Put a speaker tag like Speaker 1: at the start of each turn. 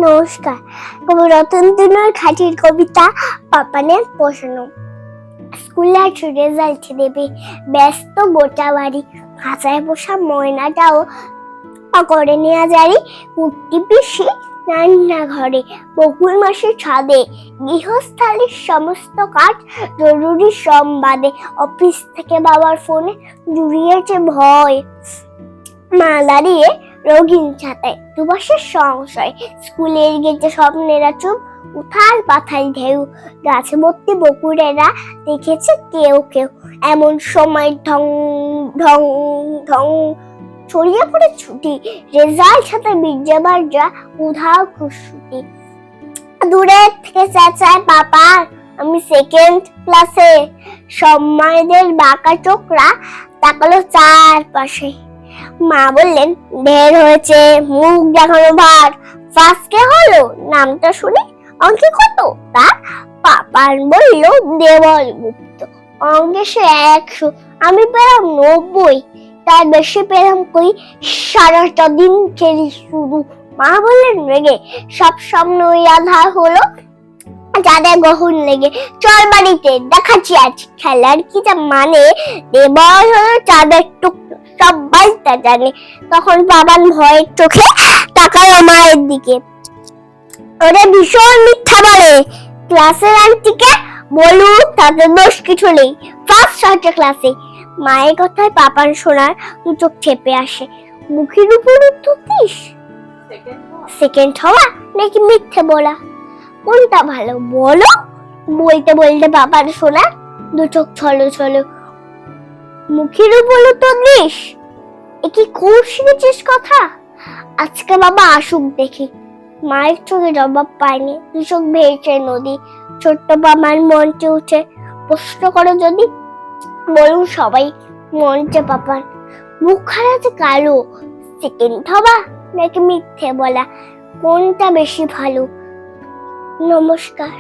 Speaker 1: নমস্কার। রতনতনুর খাঁটির কবিতা পাপানের পোষানো। স্কুলে আজ রেজাল্ট দেবে, ব্যস্ত গোটা বাড়ি, খাঁচায় পোষা ময়নাটাও করে নেওয়া জারি। কুট্টি পিসি রান্না ঘরে, বকুল মাসির ছাদে, গৃহস্থালির সমস্ত কাজ জরুরি সংবাদে। অফিস থেকে বাবার ফোনে জুড়িয়েছে ভয়, মা দাঁড়িয়ে রঙিন ছাতায়, দুপাশের সংশয়। স্কুলের গেটে স্বপ্নেরা চুপ, উথাল পাথাল ঢেউ, গাছে ভর্তি বকুড়েরা দেখেছে কেউ কেউ। এমন সময় ঢং ঢং ঢং ছড়িয়ে পড়ে ছুটি, রেজাল্ট সাথে বিজ্ঞাবার যা উধাও খুশি। দূরে থেকে চেঁচায় পাপা, আমি সেকেন্ড ক্লাসে। সব মায়েদের বাঁকা চোখরা তাকালো চারপাশে। মা বললেন, ঢের হয়েছে, মুখ দেখানো ভার। ফার্স্ট কে হলো, নামটা শুনে অঙ্কে কত তার? পাপান বলল, দেওয়াল গুপ্ত। অঙ্কে সে 100, আমি পেলাম 90। তার বেশি পেলাম কই, সারাটা দিন খেলি শুধু। মা বললেন রেগে, সব স্বপ্ন ওই আধার হলো যাদের গ্রহণ লেগে। চল বাড়িতে, দেখাচ্ছি আজ খেলার কি যা মানে। দেওয়াল হলো চাঁদের টুকরো, সবাই তা জানে। তখন বাবান ভয়ের চোখে তাকালো মায়ের দিকে। ওরা ভীষণ মিথ্যা বলে, ক্লাসের আন্টিকে বলুন তাদের দোষ কিছু নেই, ফার্স্ট হয়েছে ক্লাসে। মায়ের কথায় পাপান শোনার দু চোখ চেপে আসে। মুখের উপর উত্তর দিস, সেকেন্ড হওয়া নাকি মিথ্যে বলা, কোনটা ভালো বলো? বলতে বলতে বাবার শোনা দু চোখ ছলো ছলো। মুখের উপর উত্তর দিস, এ কি খুব শিখেছিস কথা? আজকে বাবা আসুক দেখি। মায়ের চোখে জবাব পায়নি, দু চোখ ভেসে নদী। ছোট্ট বাবার মঞ্চে উঠে প্রশ্ন করো যদি, বলুন সবাই মঞ্চে পাপান। মুখ খারাপ কালো, সেকেন্ড হওয়া নাকি মিথ্যে বলা, কোনটা বেশি ভালো? নমস্কার।